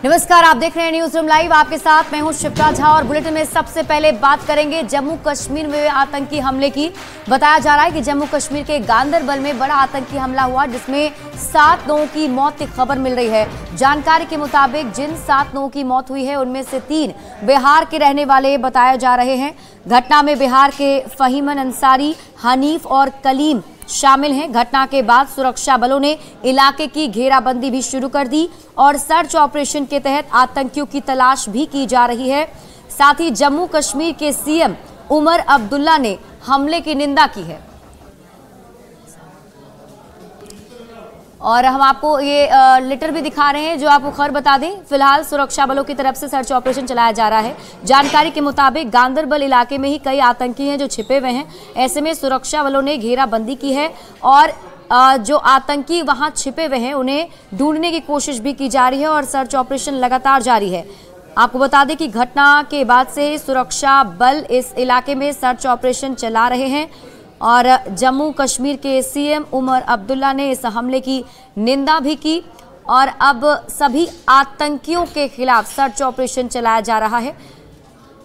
नमस्कार, आप देख रहे हैं न्यूज रूम लाइव। आपके साथ मैं हूं शिप्रा झा और बुलेटिन में सबसे पहले बात करेंगे जम्मू कश्मीर में आतंकी हमले की। बताया जा रहा है कि जम्मू कश्मीर के गांदरबल में बड़ा आतंकी हमला हुआ जिसमें 7 लोगों की मौत की खबर मिल रही है। जानकारी के मुताबिक जिन 7 लोगों की मौत हुई है उनमें से 3 बिहार के रहने वाले बताए जा रहे हैं। घटना में बिहार के फहीमन अंसारी, हनीफ और कलीम शामिल हैं। घटना के बाद सुरक्षा बलों ने इलाके की घेराबंदी भी शुरू कर दी और सर्च ऑपरेशन के तहत आतंकियों की तलाश भी की जा रही है। साथ ही जम्मू कश्मीर के सीएम उमर अब्दुल्ला ने हमले की निंदा की है। और हम आपको ये लेटर भी दिखा रहे हैं जो आपको खबर बता दें। फिलहाल सुरक्षा बलों की तरफ से सर्च ऑपरेशन चलाया जा रहा है। जानकारी के मुताबिक गांदरबल इलाके में ही कई आतंकी हैं जो छिपे हुए हैं। ऐसे में सुरक्षा बलों ने घेराबंदी की है और जो आतंकी वहां छिपे हुए हैं उन्हें ढूंढने की कोशिश भी की जा रही है और सर्च ऑपरेशन लगातार जारी है। आपको बता दें कि घटना के बाद से सुरक्षा बल इस इलाके में सर्च ऑपरेशन चला रहे हैं और जम्मू कश्मीर के सीएम उमर अब्दुल्ला ने इस हमले की निंदा भी की और अब सभी आतंकियों के खिलाफ सर्च ऑपरेशन चलाया जा रहा है।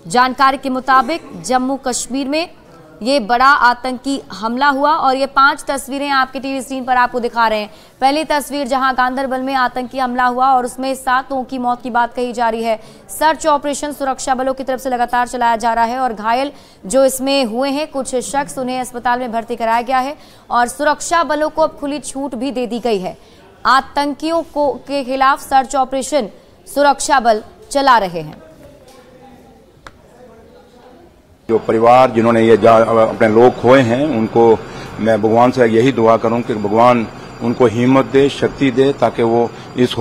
जानकारी के मुताबिक जम्मू कश्मीर में ये बड़ा आतंकी हमला हुआ और ये 5 तस्वीरें आपके टीवी स्क्रीन पर आपको दिखा रहे हैं। पहली तस्वीर जहां गांदरबल में आतंकी हमला हुआ और उसमें 7 लोगों की मौत की बात कही जा रही है। सर्च ऑपरेशन सुरक्षा बलों की तरफ से लगातार चलाया जा रहा है और घायल जो इसमें हुए हैं कुछ शख्स उन्हें अस्पताल में भर्ती कराया गया है और सुरक्षा बलों को अब खुली छूट भी दे दी गई है। आतंकियों के खिलाफ सर्च ऑपरेशन सुरक्षा बल चला रहे हैं। जो परिवार जिन्होंने ये अपने लोग खोए हैं उनको मैं भगवान से यही दुआ करूं कि भगवान उनको हिम्मत दे, शक्ति दे ताकि वो इस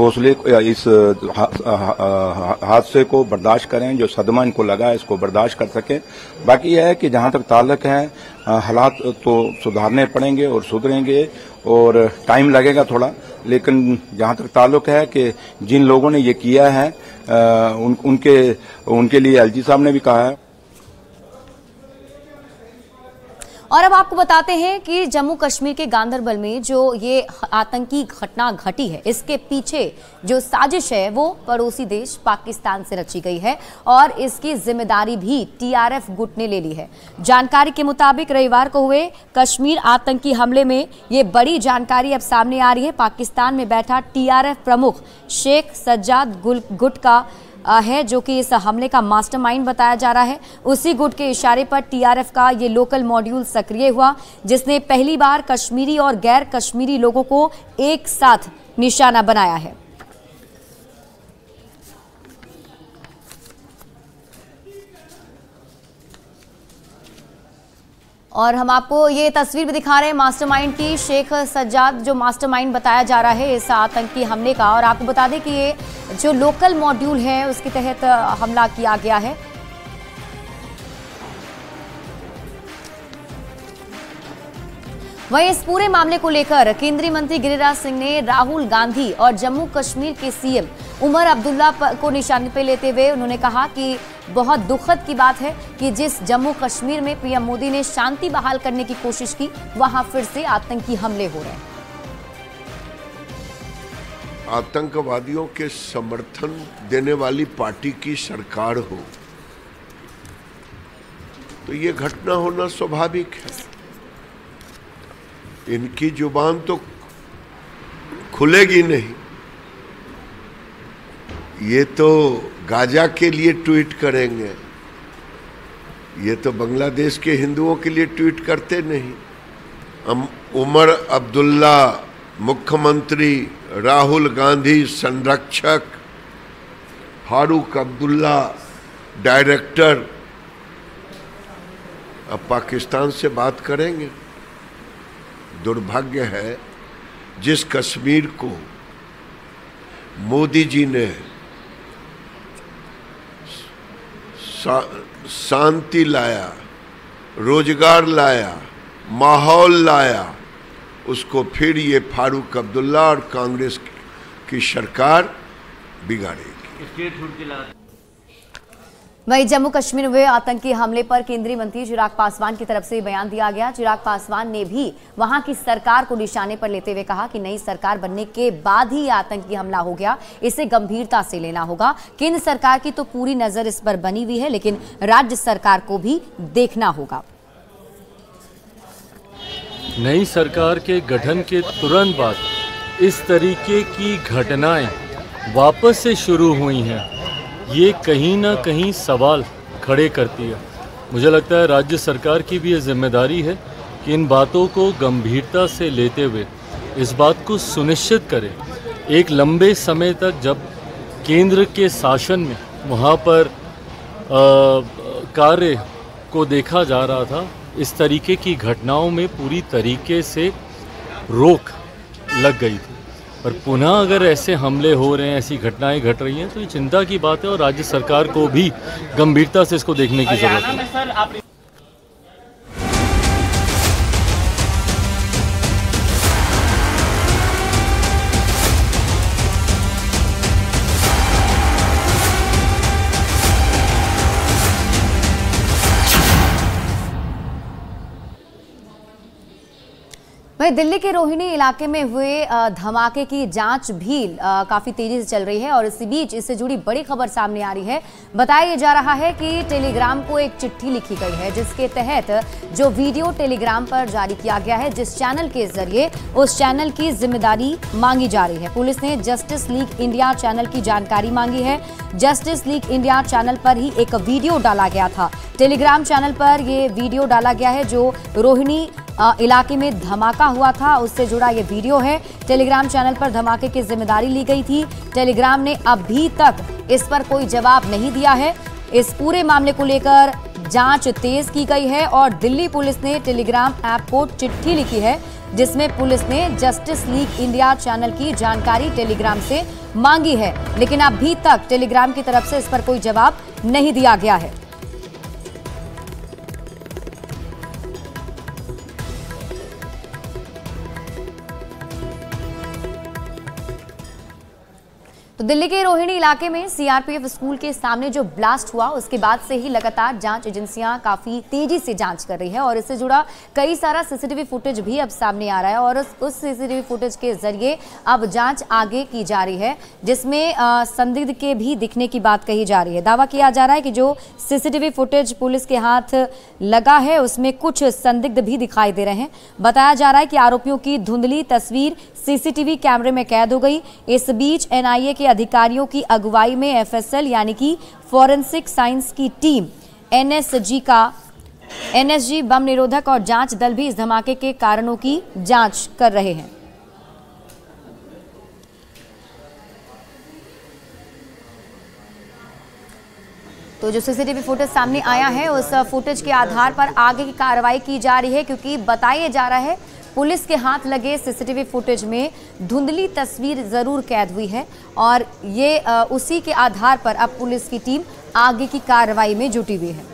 हादसे को बर्दाश्त करें। जो सदमा इनको लगा है इसको बर्दाश्त कर सके। बाकी यह है कि जहां तक ताल्लुक है हालात तो सुधारने पड़ेंगे और सुधरेंगे और टाइम लगेगा थोड़ा, लेकिन जहां तक ताल्लुक है कि जिन लोगों ने ये किया है उनके लिए एलजी साहब ने भी कहा है। और अब आपको बताते हैं कि जम्मू कश्मीर के गांदरबल में जो ये आतंकी घटना घटी है इसके पीछे जो साजिश है वो पड़ोसी देश पाकिस्तान से रची गई है और इसकी जिम्मेदारी भी टीआरएफ गुट ने ले ली है। जानकारी के मुताबिक रविवार को हुए कश्मीर आतंकी हमले में ये बड़ी जानकारी अब सामने आ रही है। पाकिस्तान में बैठा टीआरएफ प्रमुख शेख सज्जाद गुट का है जो कि इस हमले का मास्टरमाइंड बताया जा रहा है। उसी गुट के इशारे पर टीआरएफ का ये लोकल मॉड्यूल सक्रिय हुआ जिसने पहली बार कश्मीरी और गैर कश्मीरी लोगों को एक साथ निशाना बनाया है। और हम आपको ये तस्वीर भी दिखा रहे हैं मास्टरमाइंड की। शेख सज्जाद जो मास्टरमाइंड बताया जा रहा है इस आतंकी हमले का। और आपको बता दें कि ये जो लोकल मॉड्यूल है उसके तहत हमला किया गया है। वहीं इस पूरे मामले को लेकर केंद्रीय मंत्री गिरिराज सिंह ने राहुल गांधी और जम्मू कश्मीर के सीएम उमर अब्दुल्ला को निशाने पर लेते हुए उन्होंने कहा कि बहुत दुखद की बात है कि जिस जम्मू कश्मीर में पीएम मोदी ने शांति बहाल करने की कोशिश की वहां फिर से आतंकी हमले हो रहे हैं। आतंकवादियों के समर्थन देने वाली पार्टी की सरकार हो तो ये घटना होना स्वाभाविक है। इनकी जुबान तो खुलेगी नहीं। ये तो गाजा के लिए ट्वीट करेंगे, ये तो बांग्लादेश के हिंदुओं के लिए ट्वीट करते नहीं। उमर अब्दुल्ला मुख्यमंत्री, राहुल गांधी संरक्षक, फारूक अब्दुल्ला डायरेक्टर अब पाकिस्तान से बात करेंगे। दुर्भाग्य है जिस कश्मीर को मोदी जी ने शांति लाया, रोजगार लाया, माहौल लाया, उसको फिर ये फारूक अब्दुल्ला और कांग्रेस की सरकार बिगाड़ेगी। वहीं जम्मू कश्मीर में हुए आतंकी हमले पर केंद्रीय मंत्री चिराग पासवान की तरफ से बयान दिया गया। चिराग पासवान ने भी वहां की सरकार को निशाने पर लेते हुए कहा कि नई सरकार बनने के बाद ही आतंकी हमला हो गया, इसे गंभीरता से लेना होगा। केंद्र सरकार की तो पूरी नजर इस पर बनी हुई है, लेकिन राज्य सरकार को भी देखना होगा। नई सरकार के गठन के तुरंत बाद इस तरीके की घटनाएं वापस से शुरू हुई हैं, ये कहीं ना कहीं सवाल खड़े करती है। मुझे लगता है राज्य सरकार की भी ये जिम्मेदारी है कि इन बातों को गंभीरता से लेते हुए इस बात को सुनिश्चित करें। एक लंबे समय तक जब केंद्र के शासन में वहाँ पर कार्य को देखा जा रहा था, इस तरीके की घटनाओं में पूरी तरीके से रोक लग गई थी। पर पुनः अगर ऐसे हमले हो रहे हैं, ऐसी घटनाएं घट रही हैं, तो ये चिंता की बात है और राज्य सरकार को भी गंभीरता से इसको देखने की जरूरत है। वहीं दिल्ली के रोहिणी इलाके में हुए धमाके की जांच भी काफी तेजी से चल रही है और इसी बीच इससे जुड़ी बड़ी खबर सामने आ रही है। बताया जा रहा है कि टेलीग्राम को एक चिट्ठी लिखी गई है, जिसके तहत जो वीडियो टेलीग्राम पर जारी किया गया है, जिस चैनल के जरिए उस चैनल की जिम्मेदारी मांगी जा रही है। पुलिस ने जस्टिस लीग इंडिया चैनल की जानकारी मांगी है। जस्टिस लीग इंडिया चैनल पर ही एक वीडियो डाला गया था। टेलीग्राम चैनल पर ये वीडियो डाला गया है जो रोहिणी इलाके में धमाका हुआ था, उससे जुड़ा ये वीडियो है। टेलीग्राम चैनल पर धमाके की जिम्मेदारी ली गई थी। टेलीग्राम ने अभी तक इस पर कोई जवाब नहीं दिया है। इस पूरे मामले को लेकर जांच तेज की गई है और दिल्ली पुलिस ने टेलीग्राम ऐप को चिट्ठी लिखी है, जिसमें पुलिस ने जस्टिस लीग इंडिया चैनल की जानकारी टेलीग्राम से मांगी है, लेकिन अभी तक टेलीग्राम की तरफ से इस पर कोई जवाब नहीं दिया गया है। तो दिल्ली के रोहिणी इलाके में सीआरपीएफ स्कूल के सामने जो ब्लास्ट हुआ, उसके बाद से ही लगातार जांच एजेंसियां काफी तेजी से जांच कर रही है और इससे जुड़ा कई सारा सीसीटीवी फुटेज भी अब सामने आ रहा है और उस सीसीटीवी फुटेज के जरिए अब जांच आगे की जा रही है, जिसमें संदिग्ध के भी दिखने की बात कही जा रही है। दावा किया जा रहा है कि जो सीसीटीवी फुटेज पुलिस के हाथ लगा है उसमें कुछ संदिग्ध भी दिखाई दे रहे हैं। बताया जा रहा है कि आरोपियों की धुंधली तस्वीर सीसीटीवी कैमरे में कैद हो गई। इस बीच एनआईए के अधिकारियों की अगुवाई में एफएसएल यानी कि फॉरेंसिक साइंस की टीम एनएसजी बम निरोधक और जांच दल भी इस धमाके के कारणों की जांच कर रहे हैं। तो जो सीसीटीवी फुटेज सामने आया है उस फुटेज के आधार पर आगे की कार्रवाई की जा रही है, क्योंकि बताया जा रहा है पुलिस के हाथ लगे सीसीटीवी फुटेज में धुंधली तस्वीर जरूर कैद हुई है और ये उसी के आधार पर अब पुलिस की टीम आगे की कार्रवाई में जुटी हुई है।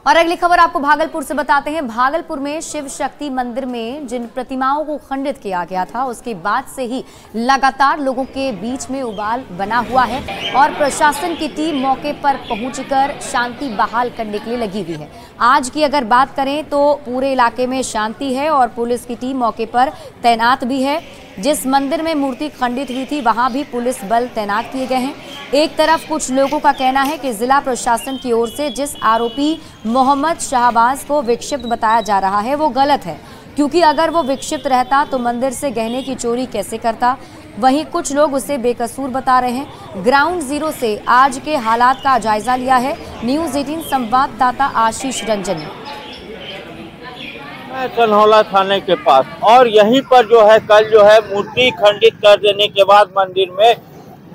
और अगली खबर आपको भागलपुर से बताते हैं। भागलपुर में शिव शक्ति मंदिर में जिन प्रतिमाओं को खंडित किया गया था, उसके बाद से ही लगातार लोगों के बीच में उबाल बना हुआ है और प्रशासन की टीम मौके पर पहुंचकर शांति बहाल करने के लिए लगी हुई है। आज की अगर बात करें तो पूरे इलाके में शांति है और पुलिस की टीम मौके पर तैनात भी है। जिस मंदिर में मूर्ति खंडित हुई थी वहां भी पुलिस बल तैनात किए गए हैं। एक तरफ कुछ लोगों का कहना है कि जिला प्रशासन की ओर से जिस आरोपी मोहम्मद शाहबाज को विक्षिप्त बताया जा रहा है वो गलत है, क्योंकि अगर वो विक्षिप्त रहता तो मंदिर से गहने की चोरी कैसे करता। वहीं कुछ लोग उसे बेकसूर बता रहे हैं। ग्राउंड जीरो से आज के हालात का जायजा लिया है न्यूज़ 18 संवाददाता आशीष रंजन ने। सनहौला थाने के पास और यहीं पर जो है कल जो है मूर्ति खंडित कर देने के बाद मंदिर में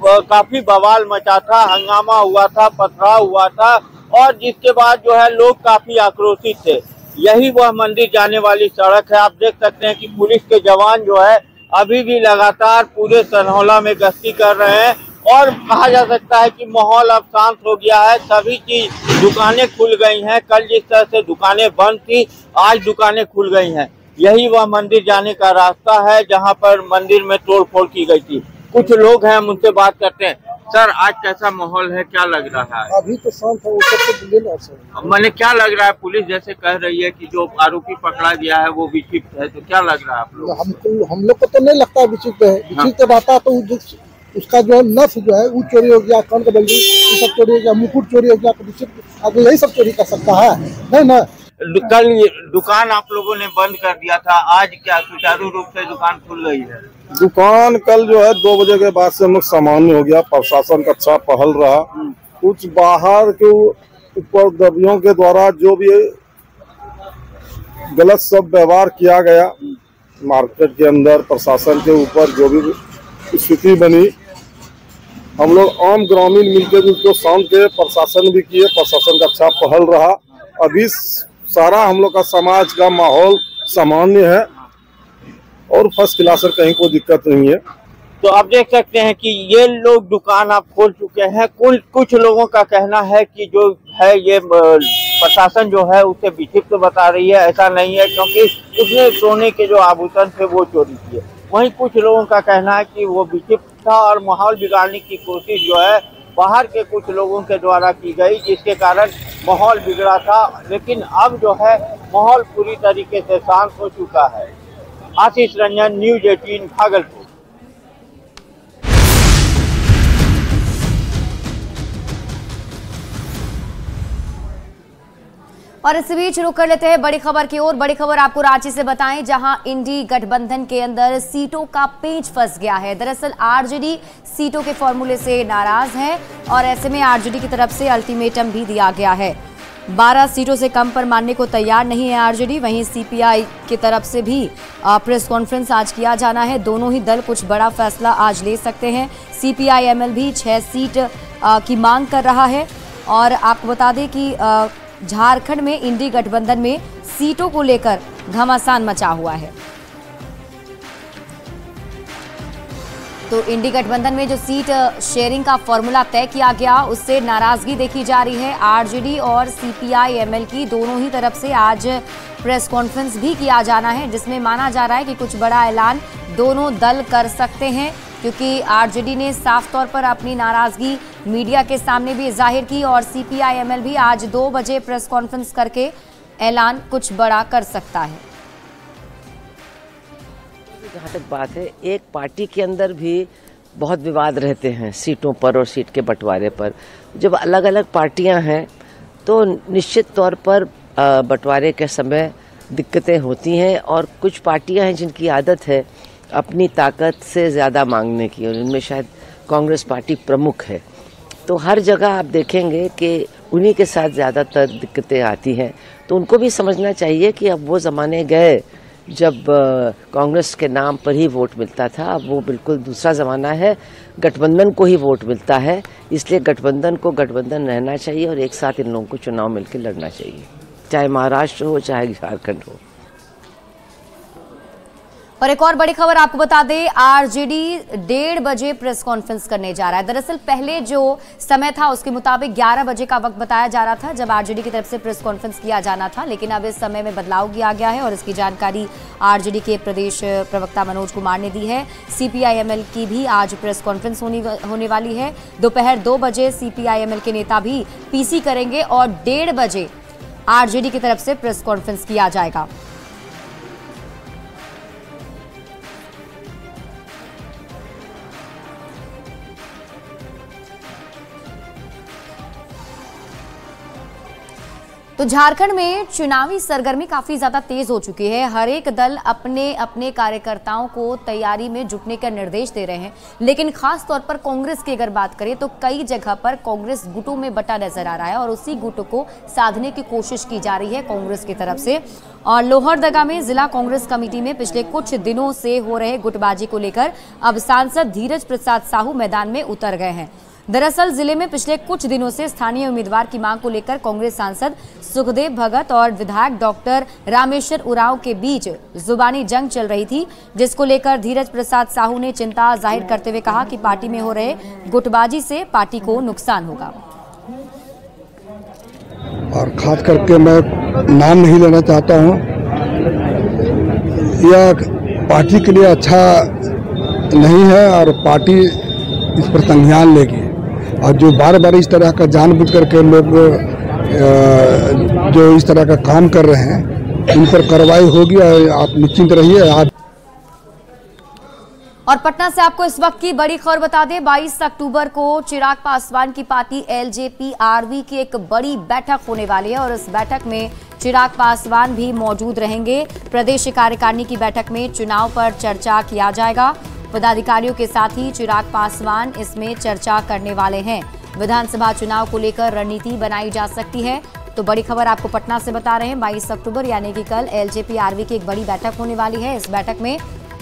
काफी बवाल मचा था, हंगामा हुआ था, पथराव हुआ था और जिसके बाद जो है लोग काफी आक्रोशित थे। यही वह मंदिर जाने वाली सड़क है। आप देख सकते हैं कि पुलिस के जवान जो है अभी भी लगातार पूरे सनहौला में गश्ती कर रहे हैं और कहा जा सकता है कि माहौल अब शांत हो गया है। सभी चीज, दुकानें खुल गई हैं। कल जिस तरह से दुकानें बंद थी, आज दुकानें खुल गई हैं। यही वह मंदिर जाने का रास्ता है जहां पर मंदिर में तोड़फोड़ की गई थी। कुछ लोग हैं, हम उनसे बात करते हैं। सर, आज कैसा माहौल है, क्या लग रहा है? अभी तो शांत है, वो सब मैंने क्या लग रहा है? पुलिस जैसे कह रही है कि जो आरोपी पकड़ा गया है वो विक्षिप्त है, तो क्या लग रहा है आप लोग? हम लोग को तो नहीं लगता विक्षिप्त है। विक्षिप्त रहता तो उसका जो नथ जो है वो चोरी हो गया, कान का बल्ली ये सब चोरी हो गया, मुकुट चोरी हो गया, तो विक्षिप्त आगे यही सब चोरी कर सकता है ना। कल दुकान आप लोगों ने बंद कर दिया था, आज क्या सुचारू रूप से दुकान खुल गई है? दुकान कल जो है 2 बजे के बाद से सामान्य हो गया। प्रशासन का अच्छा पहल रहा। कुछ बाहर के उपद्रवियों के द्वारा जो भी गलत सब व्यवहार किया गया मार्केट के अंदर, प्रशासन के ऊपर जो भी स्थिति बनी, हम लोग आम ग्रामीण मिलकर उसको शांत किए। प्रशासन भी किए, प्रशासन का अच्छा पहल रहा। अभी सारा हम लोग का समाज का माहौल सामान्य है और फर्स्ट क्लास है, कहीं कोई दिक्कत नहीं है। तो आप देख सकते हैं कि ये लोग दुकान आप खोल चुके हैं। कुछ लोगों का कहना है कि जो है ये प्रशासन जो है उसे विक्षिप्त बता रही है। ऐसा नहीं है, क्योंकि उसने सोने के जो आभूषण थे वो चोरी किए। वहीं कुछ लोगों का कहना है कि वो विक्षिप्त था और माहौल बिगाड़ने की कोशिश जो है बाहर के कुछ लोगों के द्वारा की गई, जिसके कारण माहौल बिगड़ा था। लेकिन अब जो है माहौल पूरी तरीके से शांत हो चुका है। आशीष रंजन, न्यूज़ 18 भागलपुर। और इस बीच रुक कर लेते हैं बड़ी खबर की ओर। बड़ी खबर आपको रांची से बताएं, जहां इंडी गठबंधन के अंदर सीटों का पेंच फंस गया है। दरअसल आरजेडी सीटों के फॉर्मूले से नाराज है और ऐसे में आरजेडी की तरफ से अल्टीमेटम भी दिया गया है। 12 सीटों से कम पर मानने को तैयार नहीं है आरजेडी। वहीं सीपीआई की तरफ से भी प्रेस कॉन्फ्रेंस आज किया जाना है। दोनों ही दल कुछ बड़ा फैसला आज ले सकते हैं। सीपीआई एमएल भी 6 सीट की मांग कर रहा है। और आपको बता दें कि झारखंड में इंडी गठबंधन में सीटों को लेकर घमासान मचा हुआ है। तो इंडी गठबंधन में जो सीट शेयरिंग का फॉर्मूला तय किया गया, उससे नाराजगी देखी जा रही है। आरजेडी और सीपीआई एमएल की दोनों ही तरफ से आज प्रेस कॉन्फ्रेंस भी किया जाना है, जिसमें माना जा रहा है कि कुछ बड़ा ऐलान दोनों दल कर सकते हैं, क्योंकि आरजेडी ने साफ तौर पर अपनी नाराजगी मीडिया के सामने भी जाहिर की और सीपीआई एमएल भी आज 2 बजे प्रेस कॉन्फ्रेंस करके ऐलान कुछ बड़ा कर सकता है। जहाँ तक बात है, एक पार्टी के अंदर भी बहुत विवाद रहते हैं सीटों पर और सीट के बंटवारे पर। जब अलग अलग पार्टियां हैं तो निश्चित तौर पर बंटवारे के समय दिक्कतें होती हैं और कुछ पार्टियां हैं जिनकी आदत है अपनी ताकत से ज़्यादा मांगने की, और इनमें शायद कांग्रेस पार्टी प्रमुख है। तो हर जगह आप देखेंगे कि उन्हीं के साथ ज़्यादातर दिक्कतें आती हैं। तो उनको भी समझना चाहिए कि अब वो ज़माने गए जब कांग्रेस के नाम पर ही वोट मिलता था। अब वो बिल्कुल दूसरा ज़माना है, गठबंधन को ही वोट मिलता है। इसलिए गठबंधन को गठबंधन रहना चाहिए और एक साथ इन लोगों को चुनाव मिलकर लड़ना चाहिए, चाहे महाराष्ट्र हो चाहे झारखंड हो। और एक और बड़ी खबर आपको बता दें, आरजेडी 1:30 बजे प्रेस कॉन्फ्रेंस करने जा रहा है। दरअसल पहले जो समय था उसके मुताबिक 11 बजे का वक्त बताया जा रहा था जब आरजेडी की तरफ से प्रेस कॉन्फ्रेंस किया जाना था, लेकिन अब इस समय में बदलाव किया गया है और इसकी जानकारी आरजेडी के प्रदेश प्रवक्ता मनोज कुमार ने दी है। सीपीआईएमएल की भी आज प्रेस कॉन्फ्रेंस होने वाली है। दोपहर 2 बजे सीपीआईएमएल के नेता भी पीसी करेंगे और 1:30 बजे आरजेडी की तरफ से प्रेस कॉन्फ्रेंस किया जाएगा। तो झारखंड में चुनावी सरगर्मी काफी ज्यादा तेज हो चुकी है। हर एक दल अपने अपने कार्यकर्ताओं को तैयारी में जुटने का निर्देश दे रहे हैं, लेकिन खास तौर पर कांग्रेस की अगर बात करें तो कई जगह पर कांग्रेस गुटों में बटा नजर आ रहा है और उसी गुटों को साधने की कोशिश की जा रही है कांग्रेस की तरफ से। और लोहरदगा में जिला कांग्रेस कमेटी में पिछले कुछ दिनों से हो रहे गुटबाजी को लेकर अब सांसद धीरज प्रसाद साहू मैदान में उतर गए हैं। दरअसल जिले में पिछले कुछ दिनों से स्थानीय उम्मीदवार की मांग को लेकर कांग्रेस सांसद सुखदेव भगत और विधायक डॉक्टर रामेश्वर उरांव के बीच जुबानी जंग चल रही थी, जिसको लेकर धीरज प्रसाद साहू ने चिंता जाहिर करते हुए कहा कि पार्टी में हो रहे गुटबाजी से पार्टी को नुकसान होगा। और खास करके मैं नाम नहीं लेना चाहता हूं, यह पार्टी के लिए अच्छा नहीं है और पार्टी इस पर संज्ञान लेगी। और जो बार बार इस तरह का जानबूझ करके लोग जो इस तरह का काम कर रहे हैं, इन पर कार्रवाई होगी और आप निश्चिंत रहिए। और पटना से आपको इस वक्त की बड़ी खबर बता दें, 22 अक्टूबर को चिराग पासवान की पार्टी एलजेपी-आरवी की एक बड़ी बैठक होने वाली है और इस बैठक में चिराग पासवान भी मौजूद रहेंगे। प्रदेश कार्यकारिणी की बैठक में चुनाव पर चर्चा किया जाएगा। पदाधिकारियों के साथ ही चिराग पासवान इसमें चर्चा करने वाले हैं। विधानसभा चुनाव को लेकर रणनीति बनाई जा सकती है। तो बड़ी खबर आपको पटना से बता रहे हैं, 22 अक्टूबर यानी कि कल एलजेपी-आरवी की एक बड़ी बैठक होने वाली है। इस बैठक में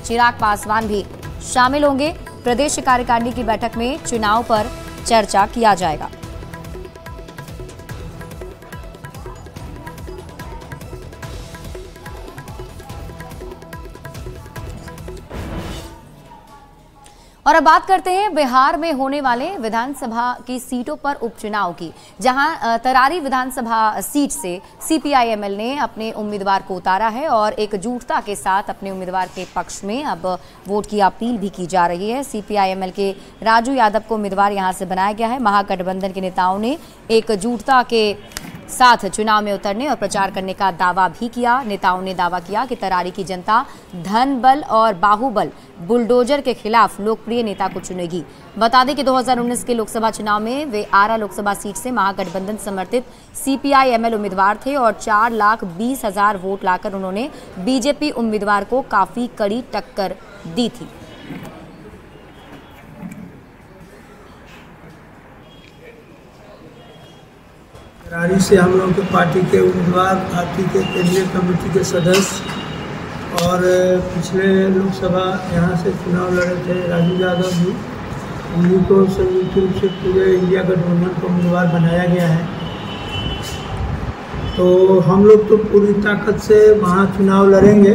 चिराग पासवान भी शामिल होंगे। प्रदेश कार्यकारिणी की बैठक में चुनाव पर चर्चा किया जाएगा। और अब बात करते हैं बिहार में होने वाले विधानसभा की सीटों पर उपचुनाव की, जहां तरारी विधानसभा सीट से सीपीआई-एमएल ने अपने उम्मीदवार को उतारा है और एकजुटता के साथ अपने उम्मीदवार के पक्ष में अब वोट की अपील भी की जा रही है। सीपीआई-एमएल के राजू यादव को उम्मीदवार यहां से बनाया गया है। महागठबंधन के नेताओं ने एकजुटता के साथ चुनाव में उतरने और प्रचार करने का दावा भी किया। नेताओं ने दावा किया कि तरारी की जनता धन बल और बाहुबल बुलडोजर के खिलाफ लोकप्रिय नेता को चुनेगी। बता दें कि 2019 के लोकसभा चुनाव में वे आरा लोकसभा सीट से महागठबंधन समर्थित सीपीआई-एमएल उम्मीदवार थे और 4,20,000 वोट लाकर उन्होंने बीजेपी उम्मीदवार को काफी कड़ी टक्कर दी थी। तरारी से हम लोग की पार्टी के उम्मीदवार, पार्टी के केंद्रीय कमेटी के सदस्य और पिछले लोकसभा यहाँ से चुनाव लड़े थे राजू यादव जी, उन्हीं को संयुक्त रूप से पूरे इंडिया गठबंधन को उम्मीदवार बनाया गया है। तो हम लोग तो पूरी ताकत से वहाँ चुनाव लड़ेंगे।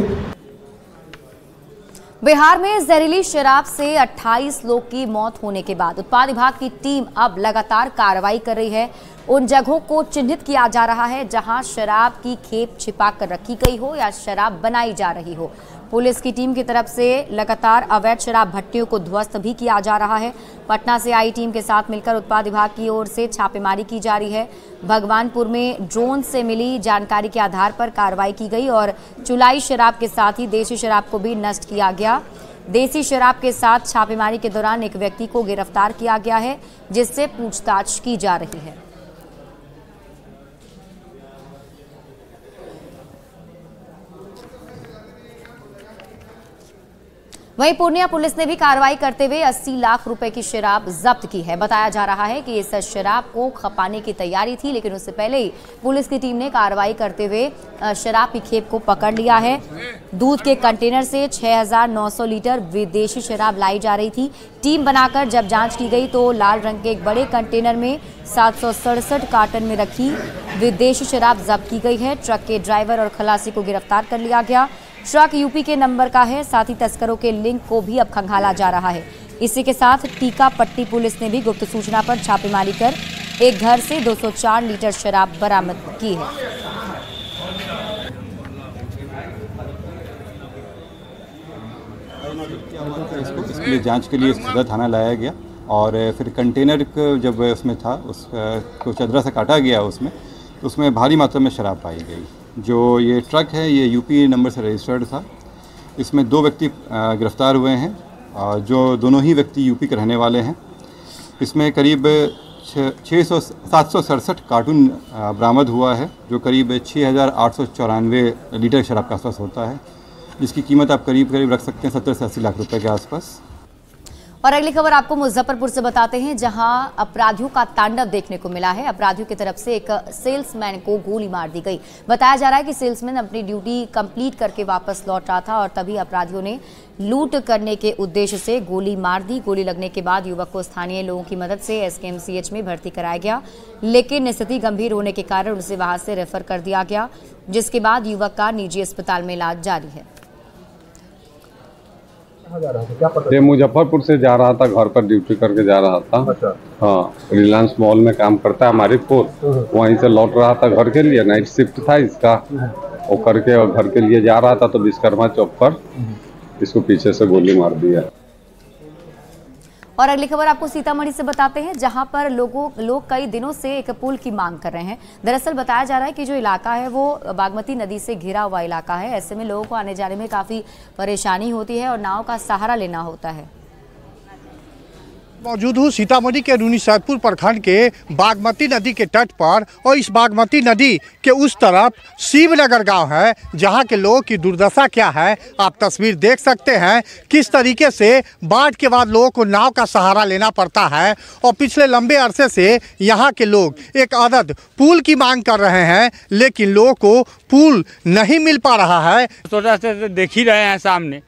बिहार में जहरीली शराब से 28 लोग की मौत होने के बाद उत्पाद विभाग की टीम अब लगातार कार्रवाई कर रही है। उन जगहों को चिन्हित किया जा रहा है जहां शराब की खेप छिपा कर रखी गई हो या शराब बनाई जा रही हो। पुलिस की टीम की तरफ से लगातार अवैध शराब भट्टियों को ध्वस्त भी किया जा रहा है। पटना से आई टीम के साथ मिलकर उत्पाद विभाग की ओर से छापेमारी की जा रही है। भगवानपुर में ड्रोन से मिली जानकारी के आधार पर कार्रवाई की गई और चुलाई शराब के साथ ही देसी शराब को भी नष्ट किया गया। देसी शराब के साथ छापेमारी के दौरान एक व्यक्ति को गिरफ्तार किया गया है, जिससे पूछताछ की जा रही है। वहीं पूर्णिया पुलिस ने भी कार्रवाई करते हुए 80 लाख रुपए की शराब जब्त की है। बताया जा रहा है कि इस शराब को खपाने की तैयारी थी, लेकिन उससे पहले ही पुलिस की टीम ने कार्रवाई करते हुए शराब की खेप को पकड़ लिया है। दूध के कंटेनर से 6,900 लीटर विदेशी शराब लाई जा रही थी। टीम बनाकर जब जांच की गई तो लाल रंग के एक बड़े कंटेनर में 767 कार्टन में रखी विदेशी शराब जब्त की गई है। ट्रक के ड्राइवर और खलासी को गिरफ्तार कर लिया गया। ट्रक यूपी के नंबर का है। साथ ही तस्करों के लिंक को भी अब खंगाला जा रहा है। इसी के साथ टीका पट्टी पुलिस ने भी गुप्त सूचना पर छापेमारी कर एक घर से 204 लीटर शराब बरामद की है। इसके लिए जांच के लिए सदर थाना लाया गया और फिर कंटेनर को जब उसमें था उसको चदरा से काटा गया, उसमें भारी मात्रा में शराब पाई गई। जो ये ट्रक है ये यूपी नंबर से रजिस्टर्ड था। इसमें 2 व्यक्ति गिरफ्तार हुए हैं, जो दोनों ही व्यक्ति यूपी के रहने वाले हैं। इसमें करीब 767 कार्टून बरामद हुआ है, जो करीब 6,894 लीटर शराब का आसपास होता है, जिसकी कीमत आप करीब रख सकते हैं 70 से 80 लाख रुपए के आसपास। और अगली खबर आपको मुजफ्फरपुर से बताते हैं, जहां अपराधियों का तांडव देखने को मिला है। अपराधियों की तरफ से एक सेल्समैन को गोली मार दी गई। बताया जा रहा है कि सेल्समैन अपनी ड्यूटी कंप्लीट करके वापस लौट रहा था और तभी अपराधियों ने लूट करने के उद्देश्य से गोली मार दी। गोली लगने के बाद युवक को स्थानीय लोगों की मदद से SKMCH में भर्ती कराया गया, लेकिन स्थिति गंभीर होने के कारण उसे वहां से रेफर कर दिया गया, जिसके बाद युवक का निजी अस्पताल में इलाज जारी है। ये मुजफ्फरपुर से जा रहा था, घर पर ड्यूटी करके जा रहा था। अच्छा। हाँ, रिलायंस मॉल में काम करता है हमारी फोर, वहीं से लौट रहा था घर के लिए, नाइट शिफ्ट था इसका, वो करके और घर के लिए जा रहा था तो विश्वकर्मा चौक पर इसको पीछे से गोली मार दिया। और अगली खबर आपको सीतामढ़ी से बताते हैं, जहां पर लोग कई दिनों से एक पुल की मांग कर रहे हैं। दरअसल बताया जा रहा है कि जो इलाका है वो बागमती नदी से घिरा हुआ इलाका है। ऐसे में लोगों को आने जाने में काफी परेशानी होती है और नाव का सहारा लेना होता है। मौजूद हूँ सीतामढ़ी के रूनीसैदपुर प्रखंड के बागमती नदी के तट पर, और इस बागमती नदी के उस तरफ शिवनगर गांव है, जहां के लोगों की दुर्दशा क्या है आप तस्वीर देख सकते हैं। किस तरीके से बाढ़ के बाद लोगों को नाव का सहारा लेना पड़ता है और पिछले लंबे अरसे से यहां के लोग एक अदद पुल की मांग कर रहे हैं, लेकिन लोगों को पुल नहीं मिल पा रहा है। थोड़ा सा देख ही रहे हैं सामने,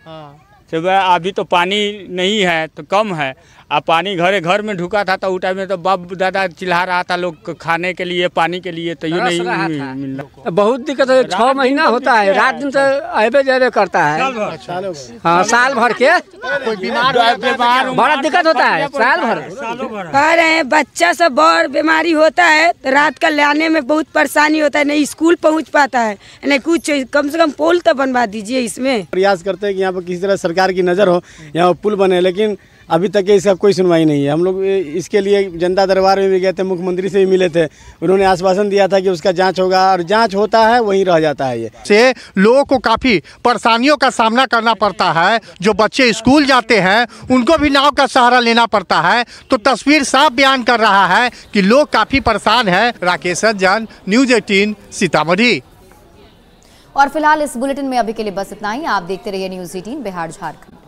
सुबह अभी तो पानी नहीं है तो कम है, अब पानी घर में ढुका था तो उस टाइम में तो बाप दादा चिल्ला रहा था लोग खाने के लिए, पानी के लिए, तो ये नहीं मिल रहा। बहुत दिक्कत है, 6 महीना होता है, रात दिन से अबे जबे करता है। हाँ, साल भर के बड़ा दिक्कत होता है, साल भर कह रहे हैं। बच्चा सब बड़ बीमारी होता है तो रात का लाने में बहुत परेशानी होता है, नहीं स्कूल पहुँच पाता है, नहीं कुछ, कम से कम पुल तो बनवा दीजिए। इसमें प्रयास करते हैं कि यहाँ पर किसी तरह सरकार की नज़र हो, यहाँ पुल बने, लेकिन अभी तक इसका कोई सुनवाई नहीं है। हम लोग इसके लिए जनता दरबार में भी गए थे, मुख्यमंत्री से भी मिले थे, उन्होंने आश्वासन दिया था कि उसका जांच होगा, और जांच होता है वहीं रह जाता है। ये से लोगों को काफ़ी परेशानियों का सामना करना पड़ता है। जो बच्चे स्कूल जाते हैं उनको भी नाव का सहारा लेना पड़ता है। तो तस्वीर साफ बयान कर रहा है कि लोग काफ़ी परेशान है। राकेश रंजन, न्यूज़ 18 सीतामढ़ी। और फिलहाल इस बुलेटिन में अभी के लिए बस इतना ही। आप देखते रहिए न्यूज़ 18 बिहार झारखंड।